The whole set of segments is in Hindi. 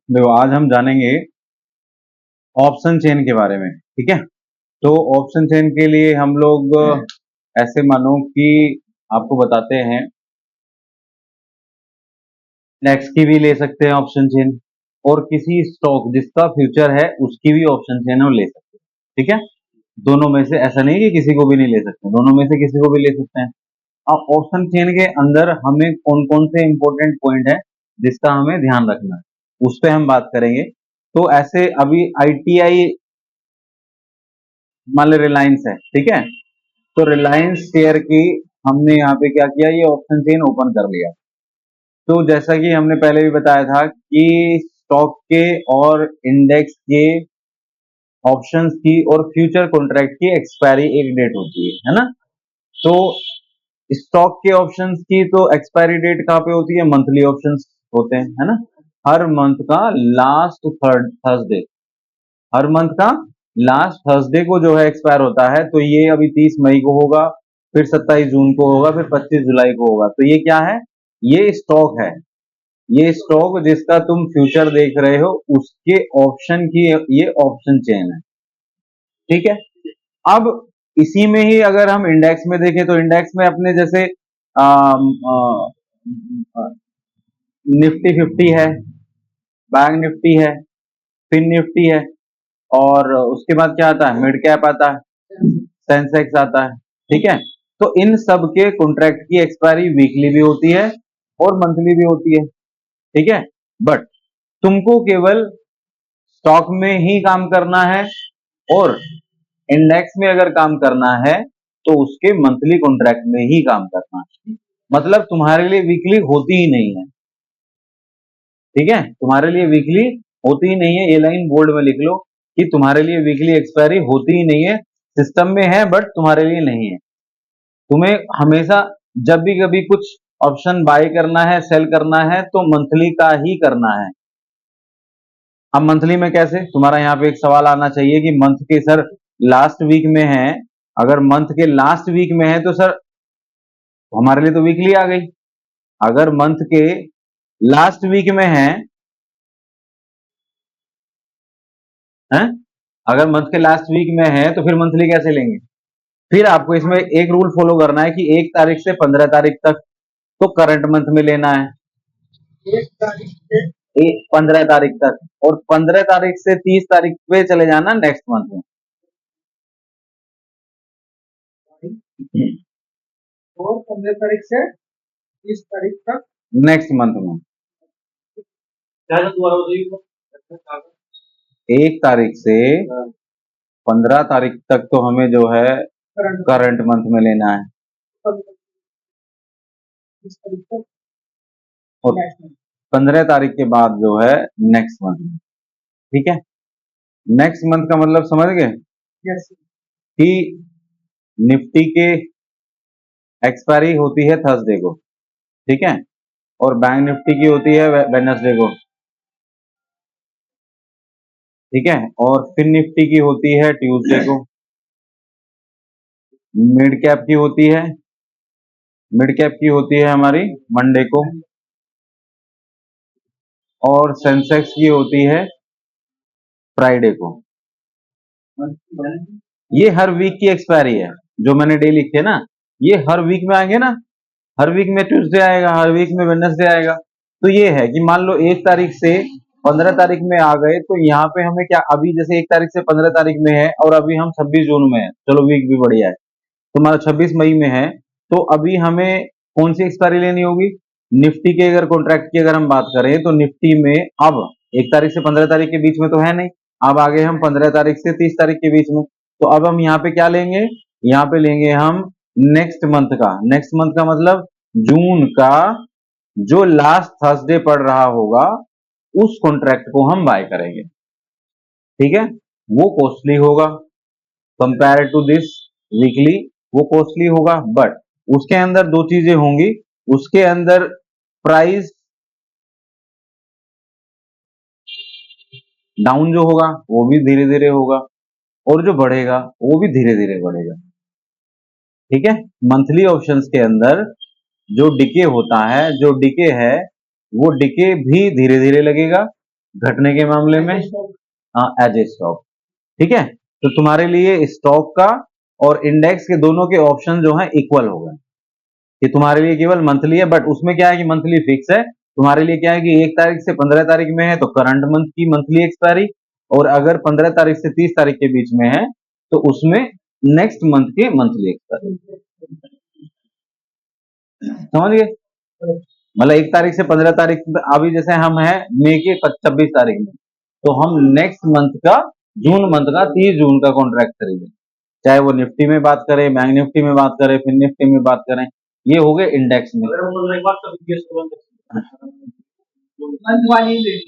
देखो आज हम जानेंगे ऑप्शन चेन के बारे में। ठीक है, तो ऑप्शन चेन के लिए हम लोग ऐसे मानो कि आपको बताते हैं, नेक्स्ट की भी ले सकते हैं ऑप्शन चेन, और किसी स्टॉक जिसका फ्यूचर है उसकी भी ऑप्शन चेन हम ले सकते हैं। ठीक है, दोनों में से, ऐसा नहीं कि किसी को भी नहीं ले सकते, दोनों में से किसी को भी ले सकते हैं। अब ऑप्शन चेन के अंदर हमें कौन कौन से इंपॉर्टेंट पॉइंट है जिसका हमें ध्यान रखना है, उस पर हम बात करेंगे। तो ऐसे अभी आईटीआई मान लो रिलायंस है, ठीक है, तो रिलायंस शेयर की हमने यहाँ पे क्या किया, ये ऑप्शन चेन ओपन कर लिया। तो जैसा कि हमने पहले भी बताया था कि स्टॉक के और इंडेक्स के ऑप्शंस की और फ्यूचर कॉन्ट्रैक्ट की एक्सपायरी एक डेट होती है ना। तो स्टॉक के ऑप्शंस की तो एक्सपायरी डेट कहाँ पे होती है, मंथली ऑप्शंस होते हैं, है ना। हर मंथ का लास्ट थर्ड थर्सडे, हर मंथ का लास्ट थर्सडे को जो है एक्सपायर होता है। तो ये अभी 30 मई को होगा, फिर 27 जून को होगा, फिर 25 जुलाई को होगा। तो ये क्या है, ये स्टॉक है, ये स्टॉक जिसका तुम फ्यूचर देख रहे हो उसके ऑप्शन की ये ऑप्शन चेन है। ठीक है, अब इसी में ही अगर हम इंडेक्स में देखें तो इंडेक्स में अपने जैसे निफ्टी 50 है, बैंक निफ्टी है, फिन निफ्टी है, और उसके बाद क्या आता है, मिड कैप आता है, सेंसेक्स आता है। ठीक है, तो इन सब के कॉन्ट्रैक्ट की एक्सपायरी वीकली भी होती है और मंथली भी होती है। ठीक है, बट तुमको केवल स्टॉक में ही काम करना है, और इंडेक्स में अगर काम करना है तो उसके मंथली कॉन्ट्रैक्ट में ही काम करना है। मतलब तुम्हारे लिए वीकली होती ही नहीं है। ठीक है, तुम्हारे लिए वीकली होती ही नहीं है, ये लाइन बोर्ड में लिख लो कि तुम्हारे लिए वीकली एक्सपायरी होती ही नहीं है। सिस्टम में है बट तुम्हारे लिए नहीं है। तुम्हें हमेशा जब भी कभी कुछ ऑप्शन बाय करना है, सेल करना है, तो मंथली का ही करना है। अब मंथली में कैसे, तुम्हारा यहाँ पे एक सवाल आना चाहिए कि मंथ के सर लास्ट वीक में है, अगर मंथ के लास्ट वीक में है तो सर हमारे लिए तो वीकली आ गई। अगर मंथ के लास्ट वीक में है, अगर मंथ के लास्ट वीक में है तो फिर मंथली कैसे लेंगे। फिर आपको इसमें एक रूल फॉलो करना है कि 1 तारीख से 15 तारीख तक तो करंट मंथ में लेना है, 15 तारीख तक, और 15 तारीख से 30 तारीख पे चले जाना नेक्स्ट मंथ में, और 15 तारीख से 30 तारीख तक नेक्स्ट मंथ में। 1 तारीख से 15 तारीख तक तो हमें जो है करंट मंथ में लेना है, और 15 तारीख के बाद जो है नेक्स्ट मंथ में। ठीक है, नेक्स्ट मंथ का मतलब समझ गए कि निफ्टी के एक्सपायरी होती है थर्सडे को, ठीक है, और बैंक निफ्टी की होती है वेडनेसडे को। ठीक है, और फिन निफ्टी की होती है ट्यूसडे को, मिड कैप की होती है, मिड कैप की होती है हमारी मंडे को, और सेंसेक्स की होती है फ्राइडे को। ये हर वीक की एक्सपायरी है, जो मैंने डे लिखे ना, ये हर वीक में आएंगे ना, हर वीक में ट्यूसडे आएगा, हर वीक में वेडनेसडे आएगा। तो ये है कि मान लो 1 तारीख से 15 तारीख में आ गए, तो यहाँ पे हमें क्या, अभी जैसे 1 तारीख से 15 तारीख में है और अभी हम 26 जून में है, चलो वीक भी बढ़िया है, तो हमारा 26 मई में है। तो अभी हमें कौन सी एक्सपायरी लेनी होगी, निफ्टी के अगर कॉन्ट्रैक्ट की अगर हम बात करें तो निफ्टी में अब 1 तारीख से 15 तारीख के बीच में तो है नहीं, अब आगे हम 15 तारीख से 30 तारीख के बीच में। तो अब हम यहाँ पे क्या लेंगे, यहाँ पे लेंगे हम नेक्स्ट मंथ का, नेक्स्ट मंथ का मतलब जून का जो लास्ट थर्सडे पड़ रहा होगा उस कॉन्ट्रैक्ट को हम बाय करेंगे। ठीक है, वो कॉस्टली होगा कंपेयर टू दिस वीकली, वो कॉस्टली होगा, बट उसके अंदर दो चीजें होंगी, उसके अंदर प्राइस डाउन जो होगा वो भी धीरे धीरे होगा, और जो बढ़ेगा वो भी धीरे धीरे बढ़ेगा। ठीक है, मंथली ऑप्शंस के अंदर जो डिके होता है, जो डिके है वो डिके भी धीरे धीरे लगेगा, घटने के मामले में हाँ एज ए स्टॉक। ठीक है, तो तुम्हारे लिए स्टॉक का और इंडेक्स के दोनों के ऑप्शन जो है इक्वल हो गए। ये तुम्हारे लिए केवल मंथली है, बट उसमें क्या है कि मंथली फिक्स है। तुम्हारे लिए क्या है कि 1 तारीख से 15 तारीख में है तो करंट मंथ की मंथली एक्सपायरी, और अगर 15 तारीख से 30 तारीख के बीच में है तो उसमें नेक्स्ट मंथ के मंथली एक्सपायरी। समझ गए? मतलब 1 तारीख से 15 तारीख, अभी जैसे हम हैं मई के 26 तारीख में, तो हम नेक्स्ट मंथ का जून मंथ का 30 जून का कॉन्ट्रैक्ट खरीदें, चाहे वो निफ्टी में बात करें, बैंक निफ्टी में बात करें, फिर निफ्टी में बात करें, ये हो गए इंडेक्स में।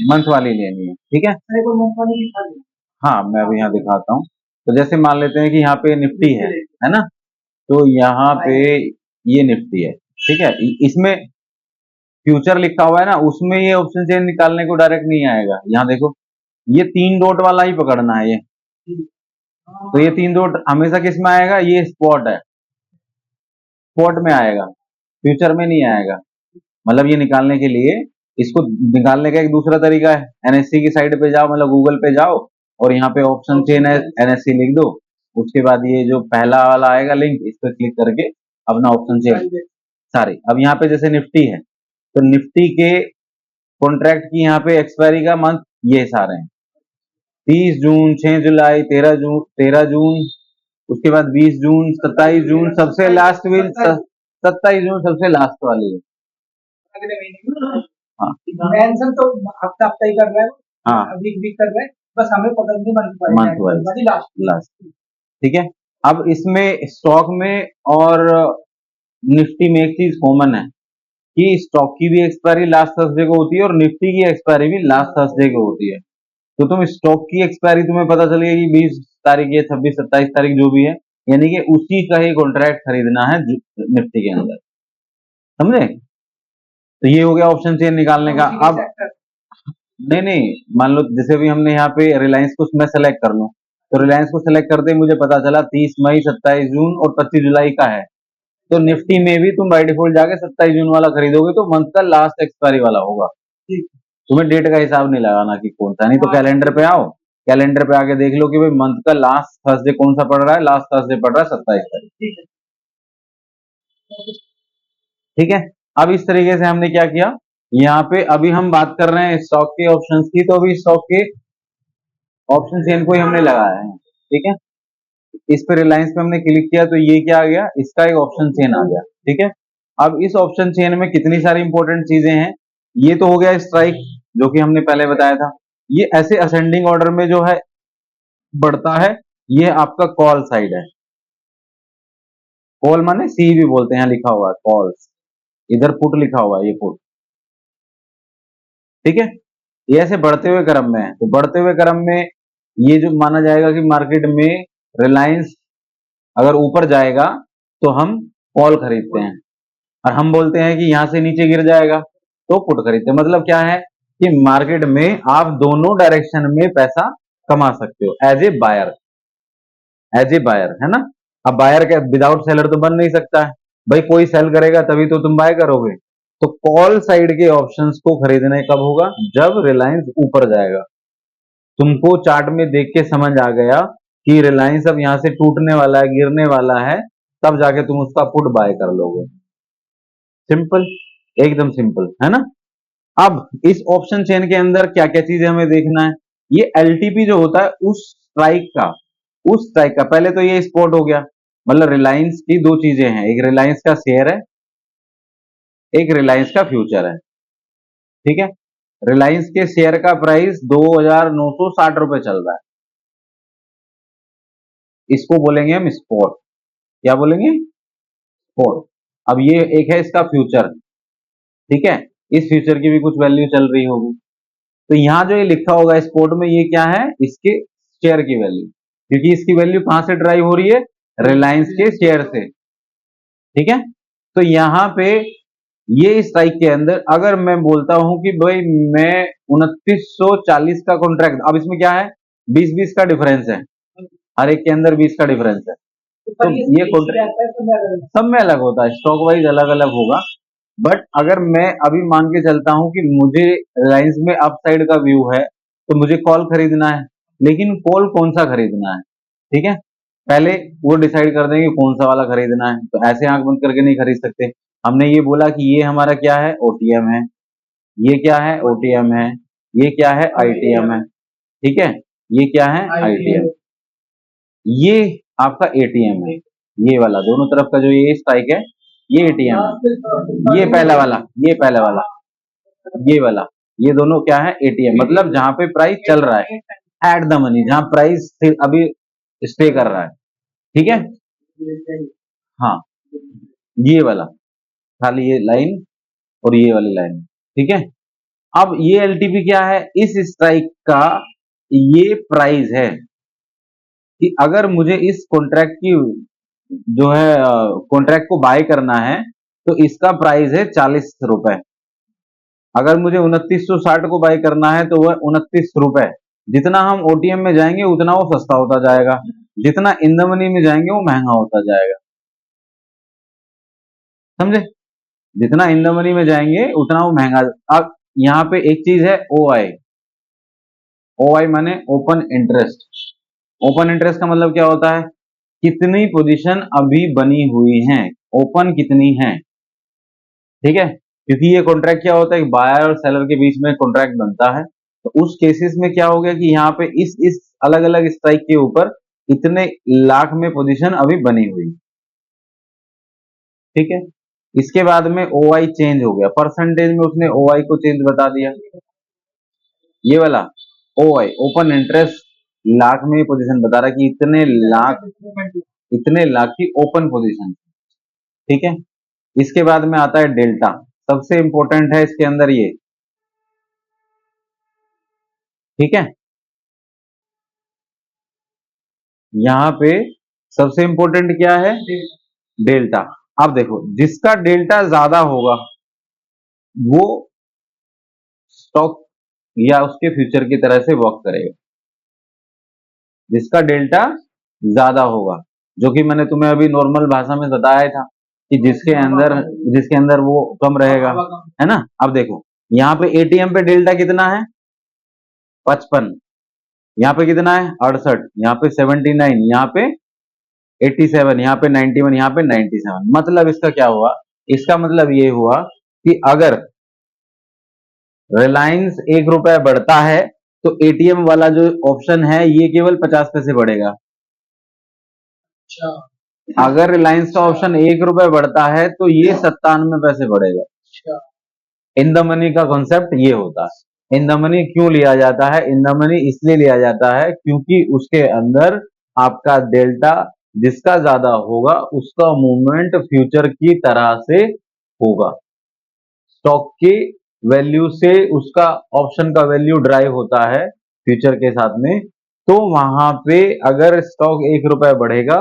मंथ वाली लेनी है, ठीक है। हाँ मैं अभी यहाँ दिखाता हूँ। तो जैसे मान लेते हैं कि यहाँ पे निफ्टी है ना, तो यहाँ पे ये निफ्टी है, ठीक है। इसमें फ्यूचर लिखा हुआ है ना, उसमें ये ऑप्शन चेन निकालने को डायरेक्ट नहीं आएगा। यहाँ देखो ये 3 डॉट वाला ही पकड़ना है ये, तो ये 3 डॉट हमेशा किस में आएगा, ये स्पॉट है, स्पॉट में आएगा, फ्यूचर में नहीं आएगा। मतलब ये निकालने के लिए, इसको निकालने का एक दूसरा तरीका है, एनएससी की साइड पे जाओ, मतलब गूगल पे जाओ और यहाँ पे ऑप्शन चेन है एनएससी लिख दो, उसके बाद ये जो पहला वाला आएगा लिंक, इस पर क्लिक करके अपना ऑप्शन चेन सारे। अब यहाँ पे जैसे निफ्टी है तो निफ्टी के कॉन्ट्रैक्ट की यहाँ पे एक्सपायरी का मंथ ये सारे हैं, 30 जून, 6 जुलाई, 13 जून, 13 जून, उसके बाद 20 जून, 27 जून, सबसे लास्ट भी 27 जून सबसे लास्ट वाली है। हाँ मेंशन तो हफ्ता हफ्ता ही कर रहा है, हाँ वीक वीक कर रहा है, बस हमें पता नहीं मंथ वाइज लास्ट। ठीक है, अब इसमें स्टॉक में और निफ्टी में एक चीज कॉमन है कि स्टॉक की भी एक्सपायरी लास्ट थर्सडे को होती है और निफ्टी की एक्सपायरी भी लास्ट थर्सडे को होती है। तो तुम स्टॉक की एक्सपायरी तुम्हें पता चल गई कि 20 तारीख या 26, 27 तारीख जो भी है, यानी कि उसी का ही कॉन्ट्रैक्ट खरीदना है निफ्टी के अंदर, समझे? तो ये हो गया ऑप्शन चेन निकालने का। अब नहीं नहीं, मान लो जैसे भी हमने यहाँ पे रिलायंस को मैं सेलेक्ट कर लूं, तो रिलायंस को सेलेक्ट करते ही मुझे पता चला 30 मई, 27 जून और 25 जुलाई का है, तो निफ्टी में भी तुम बाई डिफॉल्ट जाके 27 जून वाला खरीदोगे तो मंथ का लास्ट एक्सपायरी वाला होगा। तुम्हें डेट का हिसाब नहीं लगाना कि कौन सा, नहीं तो कैलेंडर पे आओ, कैलेंडर पे आके देख लो कि भाई मंथ का लास्ट थर्सडे कौन सा पड़ रहा है, लास्ट थर्सडे पड़ रहा है 27 तारीख। ठीक है, अब इस तरीके से हमने क्या किया, यहाँ पे अभी हम बात कर रहे हैं स्टॉक के ऑप्शंस की, तो अभी स्टॉक के ऑप्शन चेन को ही हमने लगाया है, ठीक है। इस पे रिलायंस पे हमने क्लिक किया तो ये क्या आ गया, इसका एक ऑप्शन चेन आ गया, ठीक है। अब इस ऑप्शन चेन में कितनी सारी इंपॉर्टेंट चीजें हैं, ये तो हो गया स्ट्राइक जो कि हमने पहले बताया था, ये ऐसे असेंडिंग ऑर्डर में जो है बढ़ता है, ये आपका कॉल साइड है। कॉल माने सी भी बोलते हैं, यहाँ लिखा हुआ है कॉल्स, इधर पुट लिखा हुआ है, ये पुट, ठीक है। ये ऐसे बढ़ते हुए क्रम में है, तो बढ़ते हुए क्रम में ये जो माना जाएगा कि मार्केट में रिलायंस अगर ऊपर जाएगा तो हम कॉल खरीदते हैं, और हम बोलते हैं कि यहां से नीचे गिर जाएगा तो पुट खरीदते हैं। मतलब क्या है कि मार्केट में आप दोनों डायरेक्शन में पैसा कमा सकते हो as a buyer, as a buyer, है ना। अब बायर का विदाउट सेलर तो बन नहीं सकता है भाई, कोई सेल करेगा तभी तो तुम बाय करोगे। तो कॉल साइड के ऑप्शंस को खरीदने कब होगा, जब रिलायंस ऊपर जाएगा। तुमको चार्ट में देख के समझ आ गया कि रिलायंस अब यहां से टूटने वाला है, गिरने वाला है, तब जाके तुम उसका पुट बाय कर लोगे। सिंपल, एकदम सिंपल, है ना। अब इस ऑप्शन चेन के अंदर क्या क्या चीजें हमें देखना है, ये एलटीपी जो होता है उस स्ट्राइक का पहले तो ये स्पॉट हो गया, मतलब रिलायंस की दो चीजें हैं, एक रिलायंस का शेयर है, एक रिलायंस का फ्यूचर है, ठीक है। रिलायंस के शेयर का प्राइस 2,960 रुपए चल रहा है, इसको बोलेंगे हम स्पॉट। क्या बोलेंगे, स्पॉट। अब ये एक है इसका फ्यूचर, ठीक है, इस फ्यूचर की भी कुछ वैल्यू चल रही होगी, तो यहां जो ये लिखा होगा स्पॉट में, ये क्या है, इसके शेयर की वैल्यू, क्योंकि इसकी वैल्यू कहां से ड्राइव हो रही है, रिलायंस के शेयर से, ठीक है। तो यहां पे ये स्ट्राइक के अंदर अगर मैं बोलता हूं कि भाई मैं 2940 का कॉन्ट्रैक्ट, अब इसमें क्या है, 20-20 का डिफरेंस है, हर एक के अंदर 20 का डिफरेंस है, तो ये कॉन्ट्रैक्ट सब में अलग होता है, स्टॉक वाइज अलग अलग होगा। बट अगर मैं अभी मान के चलता हूं कि मुझे रिलायंस में अप साइड का व्यू है, तो मुझे कॉल खरीदना है, लेकिन कॉल कौन सा खरीदना है, ठीक है। पहले वो डिसाइड कर देंगे कौन सा वाला खरीदना है, तो ऐसे आंख बंद करके नहीं खरीद सकते। हमने ये बोला कि ये हमारा क्या है, ओटीएम है, ये क्या है, ओटीएम है, ये क्या है, आईटीएम है, ठीक है, ये क्या है, आईटीएम, ये आपका एटीएम है, ये वाला दोनों तरफ का जो ये स्ट्राइक है, ये एटीएम है, ये पहला वाला, ये पहला वाला, ये वाला, ये दोनों क्या है, एटीएम, मतलब जहां पे प्राइस चल रहा है, एट द मनी, जहां प्राइस अभी स्टे कर रहा है, ठीक है। हाँ, ये वाला, खाली ये लाइन और ये वाली लाइन, ठीक है। अब ये एलटीपी क्या है, इस स्ट्राइक का ये प्राइस है कि अगर मुझे इस कॉन्ट्रैक्ट की जो है कॉन्ट्रैक्ट को बाय करना है, तो इसका प्राइस है 40 रुपए। अगर मुझे 2960 को बाय करना है तो वह 29 रुपए। जितना हम ओटीएम में जाएंगे उतना वो सस्ता होता जाएगा, जितना इन द मनी में जाएंगे वो महंगा होता जाएगा, समझे। जितना इन द मनी में जाएंगे उतना वो महंगा। अब यहाँ पे एक चीज है ओ आई, ओ आई माने ओपन इंटरेस्ट। ओपन इंटरेस्ट का मतलब क्या होता है, कितनी पोजीशन अभी बनी हुई है, ओपन कितनी है, ठीक है। क्योंकि ये कॉन्ट्रैक्ट क्या होता है कि बायर और सेलर के बीच में कॉन्ट्रैक्ट बनता है, तो उस केसेस में क्या हो गया कि यहाँ पे इस अलग अलग स्ट्राइक के ऊपर इतने लाख में पोजीशन अभी बनी हुई, ठीक है। इसके बाद में ओ आई चेंज हो गया, परसेंटेज में उसने ओ आई को चेंज बता दिया, ये वाला ओ आई ओपन इंटरेस्ट लाख में पोजीशन बता रहा है कि इतने लाख की ओपन पोजीशन, ठीक है। इसके बाद में आता है डेल्टा, सबसे इंपॉर्टेंट है इसके अंदर ये, ठीक है। यहाँ पे सबसे इंपॉर्टेंट क्या है, डेल्टा। अब देखो जिसका डेल्टा ज्यादा होगा वो स्टॉक या उसके फ्यूचर की तरह से वर्क करेगा, जिसका डेल्टा ज्यादा होगा, जो कि मैंने तुम्हें अभी नॉर्मल भाषा में बताया था कि जिसके अंदर वो कम रहेगा, है ना। अब देखो यहाँ पे एटीएम पे डेल्टा कितना है, 55, यहाँ पे कितना है, 68, यहाँ पे 79, यहाँ पे 87, यहाँ पे 91, यहाँ पे 97। मतलब इसका क्या हुआ, इसका मतलब ये हुआ कि अगर रिलायंस 1 रुपया बढ़ता है तो एटीएम वाला जो ऑप्शन है ये केवल 50 पैसे बढ़ेगा। अगर रिलायंस का ऑप्शन 1 रुपया बढ़ता है तो ये 97 पैसे बढ़ेगा। इन द मनी का कॉन्सेप्ट ये होता है। इन द मनी क्यों लिया जाता है, इन द मनी इसलिए लिया जाता है क्योंकि उसके अंदर आपका डेल्टा जिसका ज्यादा होगा उसका मूवमेंट फ्यूचर की तरह से होगा, स्टॉक की वैल्यू से उसका ऑप्शन का वैल्यू ड्राइव होता है फ्यूचर के साथ में। तो वहां पे अगर स्टॉक 1 रुपया बढ़ेगा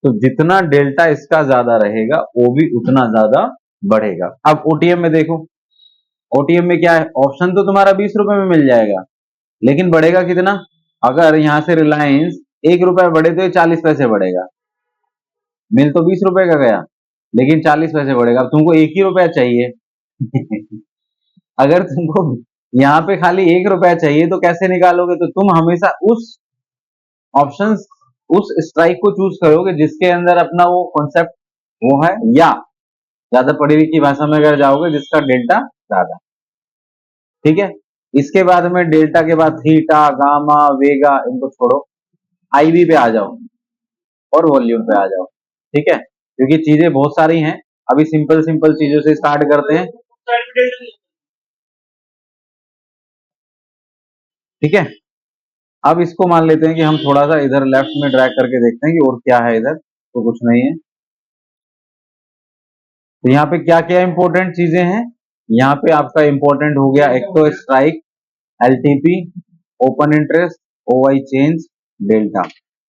तो जितना डेल्टा इसका ज्यादा रहेगा वो भी उतना ज्यादा बढ़ेगा। अब ओटीएम में देखो, ओटीएम में क्या है, ऑप्शन तो तुम्हारा 20 रुपए में मिल जाएगा, लेकिन बढ़ेगा कितना, अगर यहां से रिलायंस 1 रुपया बढ़े तो ये 40 पैसे बढ़ेगा। मिल तो 20 रुपए का गया लेकिन 40 पैसे बढ़ेगा। अब तुमको 1 ही रुपया चाहिए अगर तुमको यहाँ पे खाली 1 रुपया चाहिए तो कैसे निकालोगे, तो तुम हमेशा उस ऑप्शन उस स्ट्राइक को चूज करोगे जिसके अंदर अपना वो कॉन्सेप्ट वो है, या ज्यादा पढ़ी लिखी भाषा में अगर जाओगे जिसका डेल्टा ज्यादा, ठीक है। इसके बाद में डेल्टा के बाद थीटा गामा वेगा इनको छोड़ो, आईवी पे आ जाओ और वॉल्यूम पे आ जाओ, ठीक है, क्योंकि चीजें बहुत सारी हैं। अभी सिंपल सिंपल चीजों से स्टार्ट करते हैं, ठीक है। अब इसको मान लेते हैं कि हम थोड़ा सा इधर लेफ्ट में ड्रैग करके देखते हैं कि और क्या है इधर, तो कुछ नहीं है। तो यहाँ पे क्या क्या इंपॉर्टेंट चीजें हैं, यहाँ पे आपका इंपॉर्टेंट हो गया एक तो strike, LTP, open interest, OI change, delta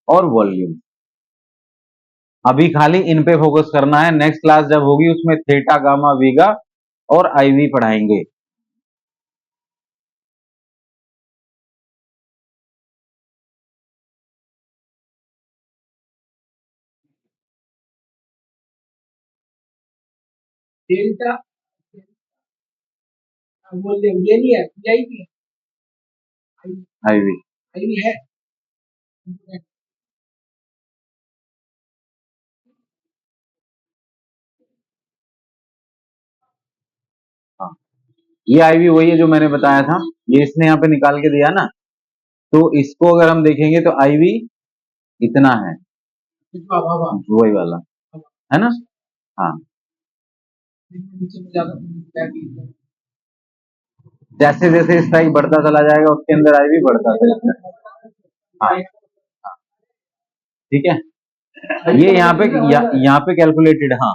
और वॉल्यूम। अभी खाली इन पे फोकस करना है, नेक्स्ट क्लास जब होगी उसमें थीटा गामा वीगा और आईवी पढ़ाएंगे। डेल्टा वॉल्यूम ये नहीं है, आईवी है। हाँ, ये आईवी वही है जो मैंने बताया था, ये इसने यहाँ पे निकाल के दिया ना, तो इसको अगर हम देखेंगे तो आईवी इतना है, वही वाला है ना। हाँ, जैसे जैसे स्ट्राइक बढ़ता चला जाएगा उसके अंदर आईवी बढ़ता चला जाएगा। हाँ, ठीक है। ये यहाँ पे कैलकुलेटेड, हाँ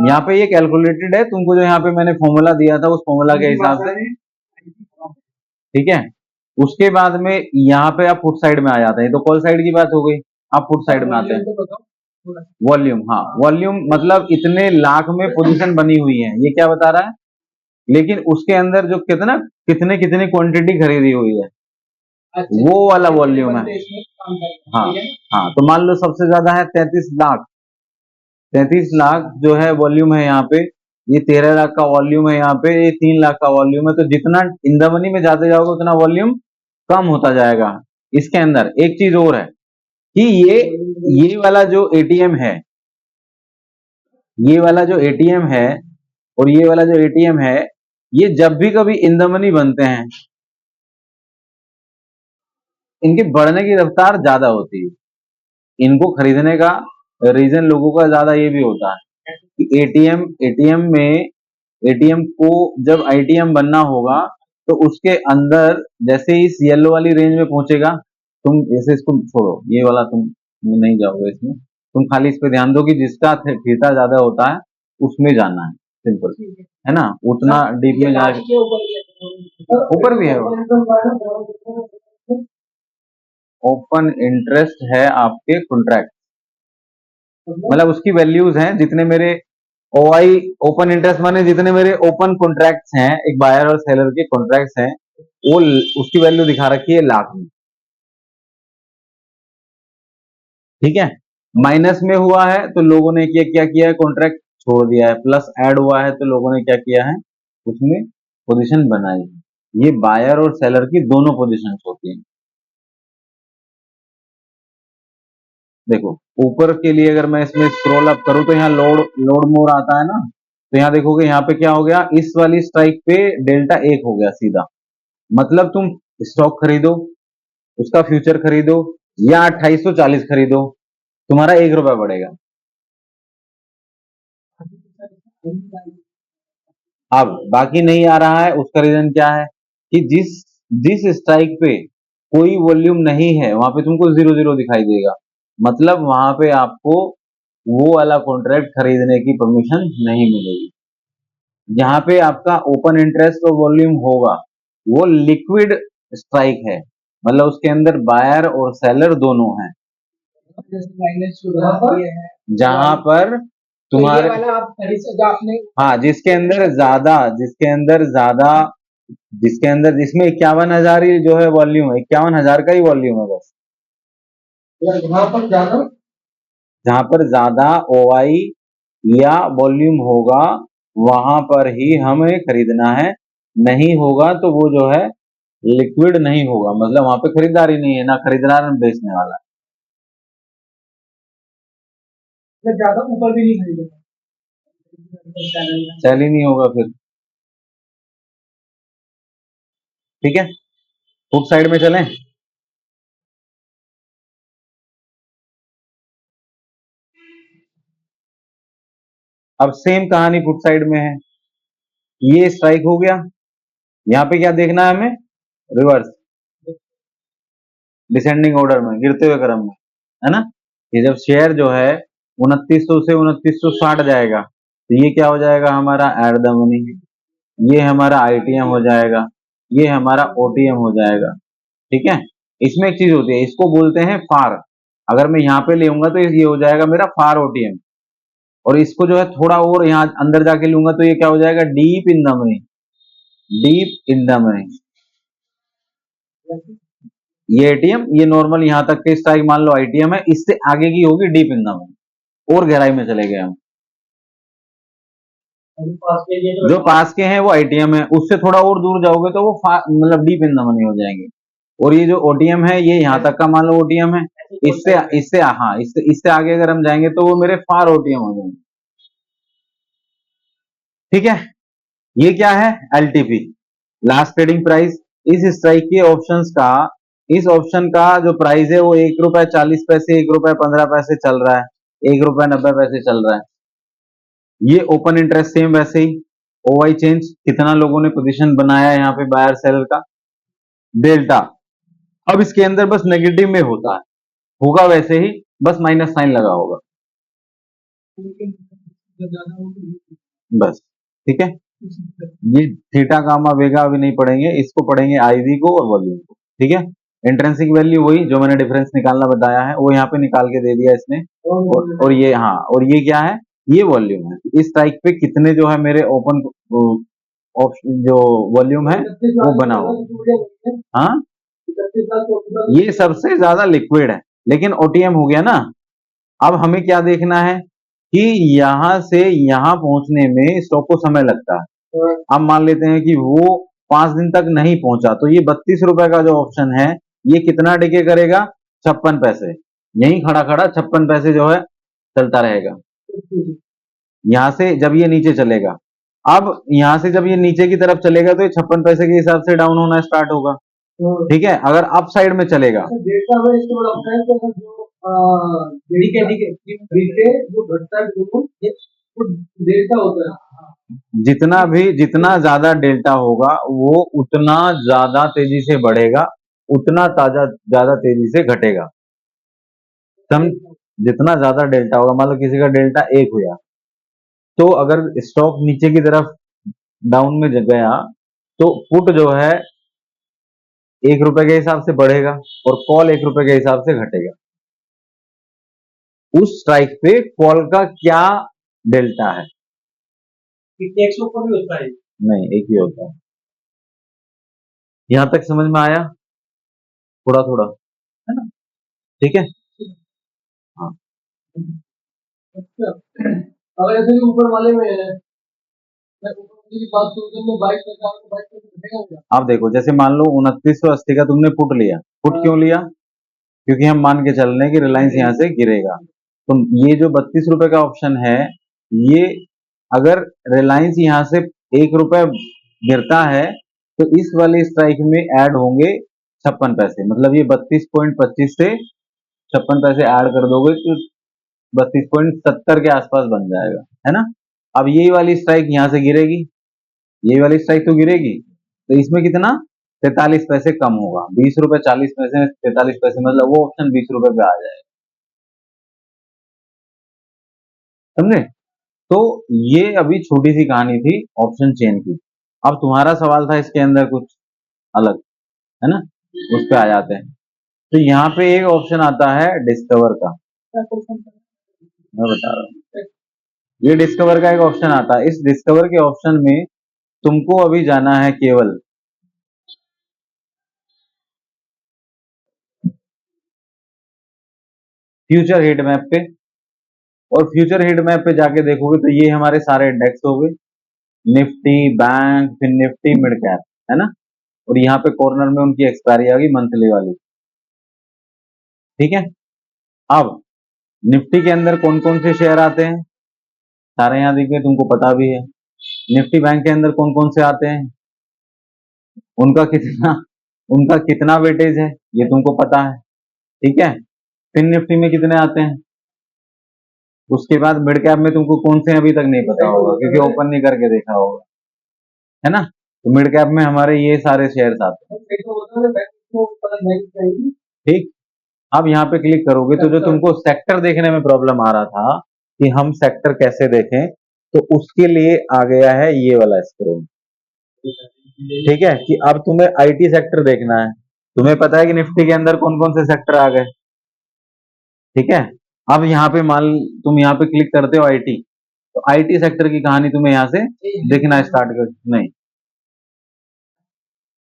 यहाँ पे ये कैलकुलेटेड है, तुमको जो यहाँ पे मैंने फॉर्मूला दिया था उस फॉर्मूला के हिसाब से, ठीक है। उसके बाद में यहाँ पे आप फुट साइड में आ जाते हैं, तो कॉल साइड की बात हो गई, आप फुट साइड में आते हैं। वॉल्यूम, हाँ वॉल्यूम मतलब इतने लाख में पोजीशन बनी हुई है, ये क्या बता रहा है, लेकिन उसके अंदर जो कितना कितने कितनी क्वांटिटी खरीदी हुई है, वो वाला वॉल्यूम है। हाँ हाँ, तो मान लो सबसे ज्यादा है 33 लाख, 33 लाख जो है वॉल्यूम है यहाँ पे, ये 13 लाख का वॉल्यूम है यहाँ पे, ये 3 लाख का वॉल्यूम है, तो जितना इन द मनी में जाते जाओगे उतना वॉल्यूम कम होता जाएगा। इसके अंदर एक चीज और है कि ये वाला जो एटीएम है, ये वाला जो एटीएम है और ये वाला जो एटीएम है, ये जब भी कभी इन द मनी बनते हैं, इनके बढ़ने की रफ्तार ज्यादा होती है। इनको खरीदने का रीजन लोगों का ज्यादा ये भी होता है कि एटीएम को जब आईटीएम बनना होगा तो उसके अंदर जैसे ही इस येलो वाली रेंज में पहुंचेगा, तुम जैसे इसको छोड़ो, ये वाला तुम नहीं जाओगे इसमें, तुम खाली इस पे ध्यान दो कि जिसका थीटा ज्यादा होता है उसमें जाना है, सिंपल है ना, उतना डीप में जा, ऊपर भी है, ओपन इंटरेस्ट है आपके कॉन्ट्रैक्ट, मतलब उसकी वैल्यूज हैं जितने मेरे ओआई, ओपन इंटरेस्ट माने जितने मेरे ओपन कॉन्ट्रैक्ट्स हैं, एक बायर और सेलर के कॉन्ट्रैक्ट्स हैं, वो उसकी वैल्यू दिखा रखी है लाख में, ठीक है। माइनस में हुआ है तो लोगों ने क्या क्या किया है, कॉन्ट्रैक्ट छोड़ दिया है, प्लस ऐड हुआ है तो लोगों ने क्या किया है, उसमें पोजीशन बनाई है। ये बायर और सेलर की दोनों पोजीशंस होती हैं। देखो ऊपर के लिए अगर मैं इसमें स्क्रॉल अप करूं तो यहाँ लोड लोड मोर आता है ना, तो यहाँ देखोगे यहाँ पे क्या हो गया, इस वाली स्ट्राइक पे डेल्टा 1 हो गया सीधा, मतलब तुम स्टॉक खरीदो, उसका फ्यूचर खरीदो या 2840 खरीदो, तुम्हारा 1 रुपया बढ़ेगा। अब बाकी नहीं आ रहा है, उसका रीजन क्या है कि जिस जिस स्ट्राइक पे कोई वॉल्यूम नहीं है वहां पे तुमको 0 0 दिखाई देगा, मतलब वहां पे आपको वो वाला कॉन्ट्रैक्ट खरीदने की परमिशन नहीं मिलेगी। जहां पे आपका ओपन इंटरेस्ट और वॉल्यूम होगा वो लिक्विड स्ट्राइक है, मतलब उसके अंदर बायर और सेलर दोनों हैं, जहां पर तुम्हारे हाँ जिसके अंदर जिसमें 51,000 ही जो है वॉल्यूम है, 51,000 का ही वॉल्यूम है बस, जहां पर ज्यादा ओआई या वॉल्यूम होगा वहां पर ही हमें खरीदना है, नहीं होगा तो वो जो है लिक्विड नहीं होगा, मतलब वहां पे खरीदारी नहीं है, ना खरीददार ना बेचने वाला, ज्यादा ऊपर भी नहीं खरीदेगा, सेल ही नहीं होगा फिर, ठीक है। फुट साइड में चलें, अब सेम कहानी फुट साइड में है, ये स्ट्राइक हो गया, यहाँ पे क्या देखना है हमें, रिवर्स डिसेंडिंग ऑर्डर में, गिरते हुए क्रम में, है ना। ये जब शेयर जो है 2900 से 2960 जाएगा तो ये क्या हो जाएगा हमारा एट द मनी, ये हमारा आईटीएम हो जाएगा, ये हमारा ओटीएम हो जाएगा, ठीक है। इसमें एक चीज होती है, इसको बोलते हैं फार, अगर मैं यहाँ पे लेऊंगा तो ये हो जाएगा मेरा फार ओटीएम, और इसको जो है थोड़ा और यहाँ अंदर जाके लूंगा तो ये क्या हो जाएगा, deep in the money, deep in the money, ये एटीएम, ये नॉर्मल यहाँ तक के स्ट्राइक मान लो आईटीएम है, इससे आगे की होगी डीप इन द मनी, और गहराई में चले गए हम, जो पास के हैं वो आईटीएम है, उससे थोड़ा और दूर जाओगे तो वो मतलब डीप इन द मनी हो जाएंगे, और ये जो ओटीएम है ये यहाँ तक का मान लो ओटीएम है, इससे इससे हाँ इससे आगे अगर हम जाएंगे तो वो मेरे फार ओटीएम हो जाएंगे। ठीक है, ये क्या है, एलटीपी, लास्ट ट्रेडिंग प्राइस। इस स्ट्राइक के ऑप्शंस का, इस ऑप्शन का जो प्राइस है वो 1 रुपए 40 पैसे, 1 रुपए 15 पैसे चल रहा है, 1 रुपए 90 पैसे चल रहा है। ये ओपन इंटरेस्ट सेम वैसे ही, ओवाई चेंज कितना लोगों ने पोजीशन बनाया है यहाँ पे बायर सेलर का, डेल्टा। अब इसके अंदर बस नेगेटिव में होता है, होगा वैसे ही, बस माइनस साइन लगा होगा बस। ठीक है, ये थीटा गामा वेगा अभी नहीं पढ़ेंगे, इसको पढ़ेंगे आईवी को और वॉल्यूम को। ठीक है, इंट्रिंसिक वैल्यू वही जो मैंने डिफरेंस निकालना बताया है वो यहाँ पे निकाल के दे दिया इसने, और ये हाँ, और ये क्या है, ये वॉल्यूम है। इस स्ट्राइक पे कितने जो है मेरे ओपन ऑप्शन जो वॉल्यूम है वो बना हुआ, हाँ ये सबसे ज्यादा लिक्विड है, लेकिन ओटीएम हो गया ना। अब हमें क्या देखना है कि यहां से यहां पहुंचने में स्टॉक को समय लगता है। अब मान लेते हैं कि वो 5 दिन तक नहीं पहुंचा, तो ये 32 रुपए का जो ऑप्शन है ये कितना डिके करेगा, 56 पैसे, यही खड़ा खड़ा 56 पैसे जो है चलता रहेगा। यहां से जब ये नीचे चलेगा, अब यहां से जब ये नीचे की तरफ चलेगा तो ये 56 पैसे के हिसाब से डाउन होना स्टार्ट होगा। ठीक है, अगर अप साइड में चलेगा, जितना ज्यादा डेल्टा होगा वो उतना ज्यादा तेजी से बढ़ेगा, उतना ताजा ज्यादा तेजी से घटेगा। सम जितना ज्यादा डेल्टा होगा, मान लो किसी का डेल्टा 1 हुआ, तो अगर स्टॉक नीचे की तरफ डाउन में गया तो पुट जो है 1 रुपए के हिसाब से बढ़ेगा और कॉल 1 रुपए के हिसाब से घटेगा। उस स्ट्राइक पे कॉल का क्या डेल्टा है, एक सौ ऊपर भी होता है, नहीं एक ही होता है। यहां तक समझ में आया, थोड़ा थोड़ा है ना? ठीक है, हाँ। अच्छा, अगर ऐसे ऊपर वाले में है, आप देखो जैसे मान लो 2980 का तुमने पुट लिया, पुट क्यों लिया, क्योंकि हम मान के चल रहे हैं कि रिलायंस यहाँ से गिरेगा। तो ये जो 32 रुपए का ऑप्शन है, ये अगर रिलायंस यहाँ से 1 रुपए गिरता है तो इस वाले स्ट्राइक में ऐड होंगे 56 पैसे, मतलब ये 32.25 से 56 पैसे ऐड कर दोगे तो 32.70 के आसपास बन जाएगा, है ना। अब ये वाली स्ट्राइक यहाँ से गिरेगी, ये वाली स्ट्राइक तो गिरेगी, तो इसमें कितना 43 पैसे कम होगा, 20 रुपए 40 पैसे 43 पैसे, मतलब वो ऑप्शन 20 रुपए पे आ जाएगा, समझे। तो ये अभी छोटी सी कहानी थी ऑप्शन चेन की। अब तुम्हारा सवाल था इसके अंदर कुछ अलग, है ना, उस पे आ जाते हैं। तो यहाँ पे एक ऑप्शन आता है डिस्कवर का, मैं बता रहा हूँ, ये डिस्कवर का एक ऑप्शन आता है। इस डिस्कवर के ऑप्शन में तुमको अभी जाना है केवल फ्यूचर हीट मैप पे, और फ्यूचर हीट मैप पे जाके देखोगे तो ये हमारे सारे इंडेक्स हो गए, निफ्टी, बैंक, फिर निफ्टी, मिड कैप, है ना। और यहाँ पे कॉर्नर में उनकी एक्सपायरी आ गई मंथली वाली। ठीक है, अब निफ्टी के अंदर कौन कौन से शेयर आते हैं, सारे यहाँ दिखे, तुमको पता भी है। निफ्टी बैंक के अंदर कौन कौन से आते हैं, उनका कितना उनका कितना वेटेज है ये तुमको पता है। ठीक है, फिर निफ्टी में कितने आते हैं, उसके बाद मिड कैप में तुमको कौन से अभी तक नहीं पता होगा क्योंकि ओपन नहीं करके देखा होगा, है ना। तो मिड कैप में हमारे ये सारे शेयर्स आते हैं। ठीक, अब यहाँ पे क्लिक करोगे तो जो तुमको सेक्टर देखने में प्रॉब्लम आ रहा था कि हम सेक्टर कैसे देखें, तो उसके लिए आ गया है ये वाला स्क्रोल। ठीक है, कि अब तुम्हें आईटी सेक्टर देखना है, तुम्हें पता है कि निफ्टी के अंदर कौन कौन से सेक्टर आ गए। ठीक है, अब यहाँ पे मान तुम यहाँ पे क्लिक करते हो आईटी, तो आईटी सेक्टर की कहानी तुम्हें यहाँ से दिखना स्टार्ट कर, नहीं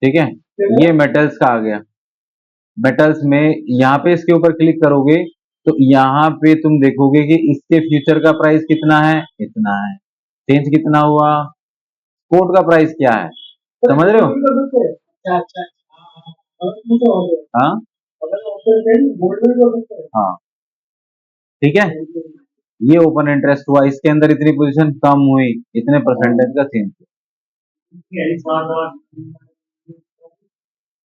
ठीक है, ये मेटल्स का आ गया। मेटल्स में यहाँ पे इसके ऊपर क्लिक करोगे तो यहाँ पे तुम देखोगे कि इसके फ्यूचर का प्राइस कितना है, इतना है, चेंज कितना हुआ, स्पोर्ट का प्राइस क्या है, समझ रहे हो। हाँ हाँ, ठीक है। ये ओपन इंटरेस्ट हुआ, इसके अंदर इतनी पोजीशन कम हुई, इतने परसेंटेज का चेंज।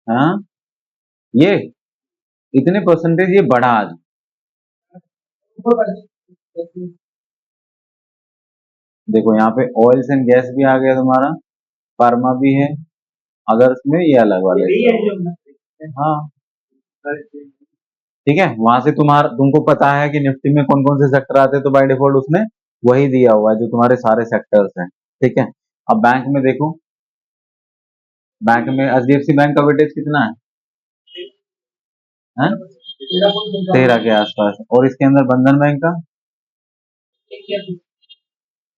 हाँ, ये इतने परसेंटेज ये बढ़ा आज। देखो यहाँ पे ऑयल्स एंड गैस भी आ गया तुम्हारा, फार्मा भी है, अदर्स में ये अलग वाले। हाँ, ठीक है। वहां से तुमको पता है कि निफ्टी में कौन कौन से सेक्टर आते हैं, तो बाय डिफॉल्ट उसने वही दिया हुआ है जो तुम्हारे सारे सेक्टर्स हैं, ठीक है। अब बैंक में देखो, बैंक में एचडीएफसी बैंक का वेटेज कितना है? 13 के आसपास, और इसके अंदर बंधन बैंक का,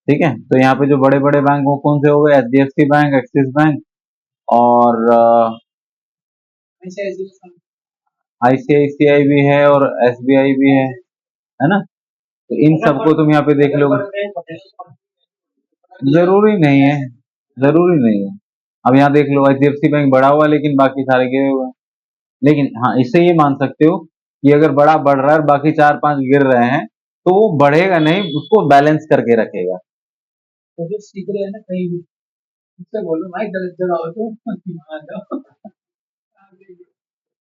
ठीक है। तो यहाँ पे जो बड़े बड़े बैंक वो कौन से हो गए? एचडीएफसी बैंक, एक्सिस बैंक और आईसीआईसीआई भी है और एसबीआई भी है ना। तो इन सबको तुम यहाँ पे देख लोगे। जरूरी नहीं है, जरूरी नहीं है। अब यहाँ देख लो, एचडीएफसी बैंक बढ़ा हुआ है लेकिन बाकी सारे गिरे हुए हैं। लेकिन हाँ, इससे ये मान सकते हो कि अगर बड़ा बढ़ रहा है और बाकी चार पांच गिर रहे हैं, तो वो बढ़ेगा नहीं, उसको बैलेंस करके रखेगा। तो जो सीख रहे हैं ना कहीं भी, उससे बोलो भाई गलत जगह हो तो आ जाओ,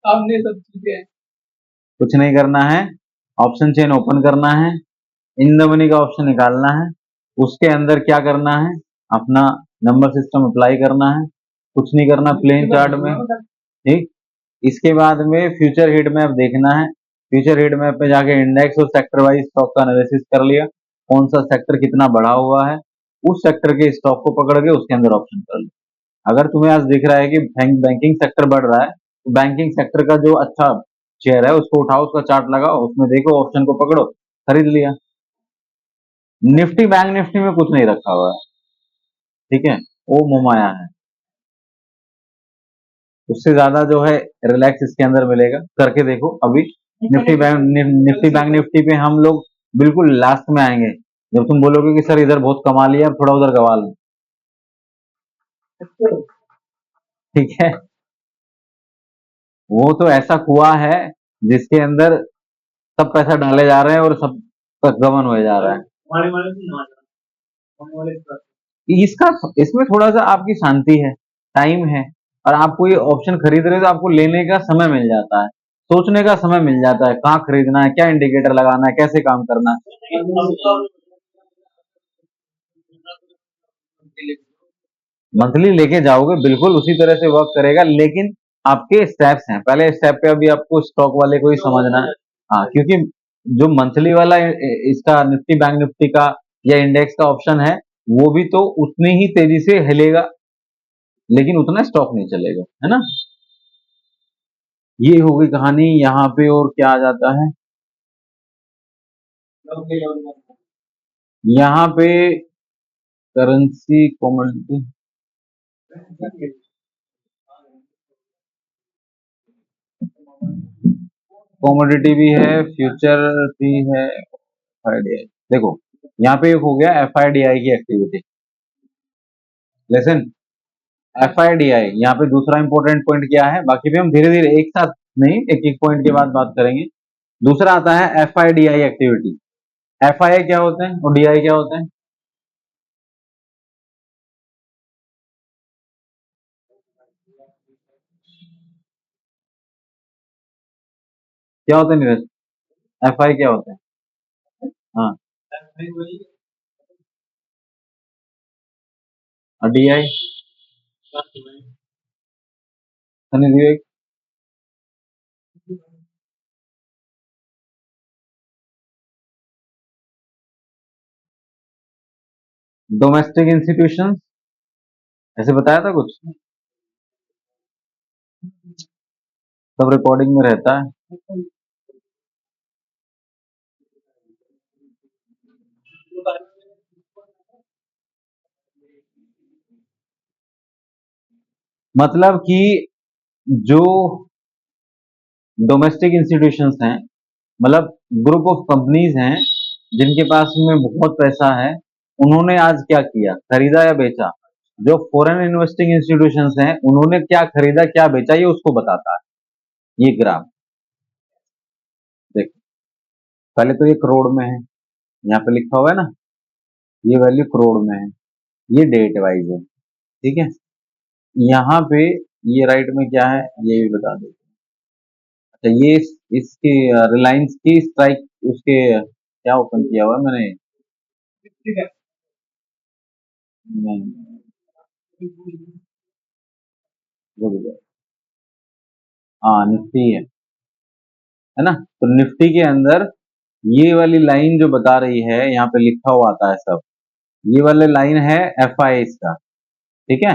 सामने सब चीजें हैं। कुछ नहीं करना है, ऑप्शन चेन ओपन करना है, इन द मनी का ऑप्शन निकालना है, उसके अंदर क्या करना है, अपना नंबर सिस्टम अप्लाई करना है, कुछ नहीं करना प्लेन चार्ट में, ठीक। इसके बाद में फ्यूचर हीट मैप देखना है। फ्यूचर हीट मैप में जाके इंडेक्स और सेक्टर वाइज स्टॉक का एनालिसिस कर लिया, कौन सा सेक्टर कितना बढ़ा हुआ है, उस सेक्टर के स्टॉक को पकड़ के उसके अंदर ऑप्शन कर लिया। अगर तुम्हें आज दिख रहा है कि बैंकिंग सेक्टर बढ़ रहा है, तो बैंकिंग सेक्टर का जो अच्छा शेयर है उसको उठाओ, उसका चार्ट लगाओ, उसमें देखो, ऑप्शन को पकड़ो, खरीद लिया। निफ्टी, बैंक निफ्टी में कुछ नहीं रखा हुआ है, ठीक है, वो मोमाया है। उससे ज्यादा जो है रिलैक्स इसके अंदर मिलेगा, करके देखो अभी। निफ्टी बैंक निफ्टी पे हम लोग बिल्कुल लास्ट में आएंगे, जब तुम बोलोगे कि सर इधर बहुत कमा लिया, थोड़ा उधर गवा लो, ठीक है। वो तो ऐसा कुआ है जिसके अंदर सब पैसा डाले जा रहे हैं और सब गमन हुए जा रहा है। इसका इसमें थोड़ा सा आपकी शांति है, टाइम है, और आप कोई ऑप्शन खरीद रहे हो तो आपको लेने का समय मिल जाता है, सोचने का समय मिल जाता है, कहाँ खरीदना है, क्या इंडिकेटर लगाना है, कैसे काम करना है। मंथली लेके जाओगे, बिल्कुल उसी तरह से वर्क करेगा, लेकिन आपके स्टेप्स हैं, पहले स्टेप पे अभी आपको स्टॉक वाले को ही समझना है। हाँ, क्योंकि जो मंथली वाला इसका निफ्टी बैंक निफ्टी का या इंडेक्स का ऑप्शन है, वो भी तो उतनी ही तेजी से हिलेगा, लेकिन उतना स्टॉक नहीं चलेगा, है ना। ये होगी कहानी। यहाँ पे और क्या आ जाता है, यहाँ पे करेंसी कॉमोडिटी, कॉमोडिटी भी है, फ्यूचर भी है, एफआईडीआई। देखो यहाँ पे एक हो गया एफआईडीआई की एक्टिविटी, लेसन एफआईडीआई। यहाँ पे दूसरा इंपॉर्टेंट पॉइंट क्या है, बाकी भी हम धीरे धीरे एक साथ नहीं, एक एक पॉइंट के बाद बात करेंगे। दूसरा आता है एफआईडीआई एक्टिविटी। एफआईआई क्या होते हैं और डीआई क्या होते हैं? क्या होते हैं नीरज? एफआई क्या होता है? हाँ, और डीआई? सनी विवेक? डोमेस्टिक इंस्टीट्यूशन, ऐसे बताया था कुछ, सब रिकॉर्डिंग में रहता है। मतलब कि जो डोमेस्टिक इंस्टीट्यूशंस हैं, मतलब ग्रुप ऑफ कंपनीज हैं जिनके पास में बहुत पैसा है, उन्होंने आज क्या किया, खरीदा या बेचा। जो फॉरेन इन्वेस्टिंग इंस्टीट्यूशंस हैं, उन्होंने क्या खरीदा क्या बेचा, ये उसको बताता है। ये ग्राफ देखो, पहले तो ये करोड़ में है, यहाँ पे लिखा हुआ है ना, ये वैल्यू करोड़ में है, ये डेट वाइज है, ठीक है। यहाँ पे ये राइट में क्या है ये भी बता दो। अच्छा ये इसके रिलायंस की स्ट्राइक, उसके क्या ओपन किया हुआ है मैंने, नहीं, रुक जाओ। हाँ निफ्टी है ना, तो निफ्टी के अंदर ये वाली लाइन जो बता रही है, यहाँ पे लिखा हुआ आता है सब, ये वाला लाइन है एफ आई एस का, ठीक है।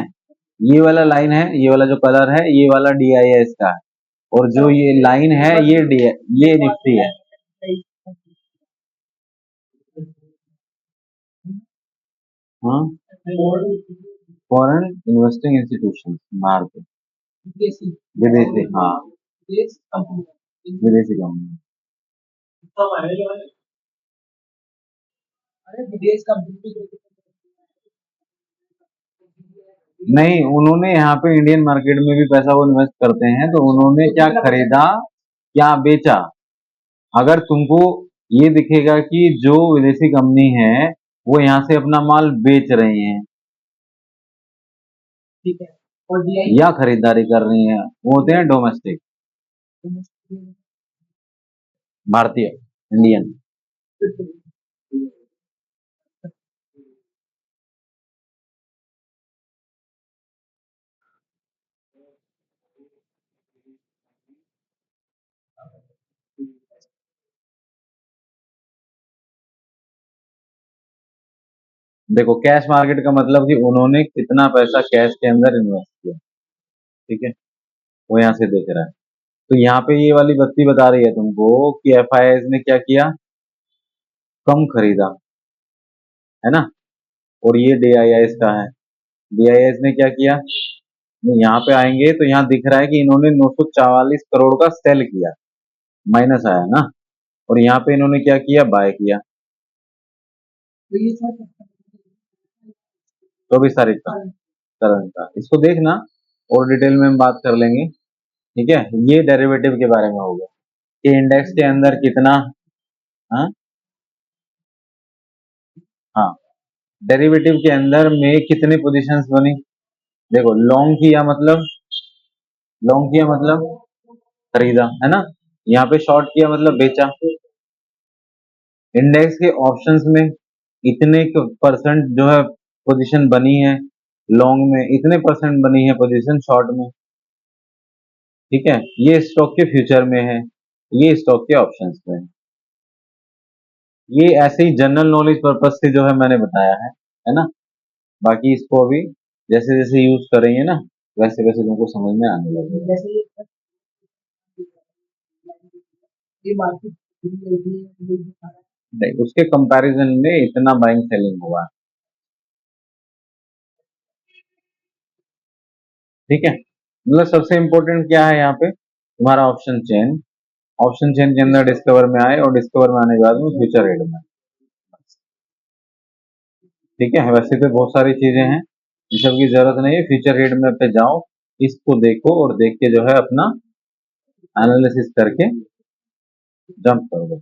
ये वाला लाइन है, ये वाला जो कलर है ये वाला डी आई एस का है, और जो ये लाइन है ये निफ्टी है। हाँ, फॉरेन इन्वेस्टिंग इंस्टीट्यूशन, बाहर के विदेशी, हाँ विदेशी कंपनी। नहीं, उन्होंने यहाँ पे इंडियन मार्केट में भी पैसा वो इन्वेस्ट करते हैं, तो उन्होंने क्या खरीदा क्या बेचा, अगर तुमको ये दिखेगा कि जो विदेशी कंपनी है वो यहाँ से अपना माल बेच रही है या खरीदारी कर रही है, वो होते हैं डोमेस्टिक, भारतीय, इंडियन। देखो कैश मार्केट का मतलब कि उन्होंने कितना पैसा कैश के अंदर इन्वेस्ट किया, ठीक है, वो यहाँ से देख रहा है। तो यहाँ पे ये वाली बत्ती बता रही है तुमको कि एफ आई एस ने क्या किया, कम खरीदा, है ना, और ये डी आई एस का है, डी आई एस ने क्या किया, यहाँ पे आएंगे तो यहाँ दिख रहा है कि इन्होंने 944 करोड़ का सेल किया, माइनस आया ना, और यहाँ पे इन्होंने क्या किया, बाय किया। 24 तारीख का करंट का, इसको देखना और डिटेल में हम बात कर लेंगे, ठीक है। ये डेरिवेटिव के बारे में होगा कि इंडेक्स के अंदर कितना, हाँ हाँ, डेरिवेटिव के अंदर में कितनी पोजीशंस बनी, देखो लॉन्ग किया मतलब खरीदा, है ना, यहाँ पे शॉर्ट किया मतलब बेचा। इंडेक्स के ऑप्शंस में इतने परसेंट जो है पोजीशन बनी है, लॉन्ग में इतने परसेंट बनी है पोजीशन शॉर्ट में, ठीक है। ये स्टॉक के फ्यूचर में है, ये स्टॉक के ऑप्शंस में है। ये ऐसे ही जनरल नॉलेज पर्पज से जो है मैंने बताया है ना, बाकी इसको अभी जैसे जैसे यूज करेंगे ना वैसे वैसे तुमको समझ में आने लगेगा। नहीं, उसके कंपैरिजन में इतना बाइंग सेलिंग हुआ, ठीक है। मतलब सबसे इंपॉर्टेंट क्या है यहाँ पे, तुम्हारा ऑप्शन चेन, ऑप्शन चेन के अंदर डिस्कवर में आए और डिस्कवर में आने के बाद में फ्यूचर रेट में, ठीक है। वैसे तो बहुत सारी चीजें हैं, इन सब की जरूरत नहीं है, फ्यूचर रेट में पे जाओ, इसको देखो और देख के जो है अपना एनालिसिस करके जंप कर दो।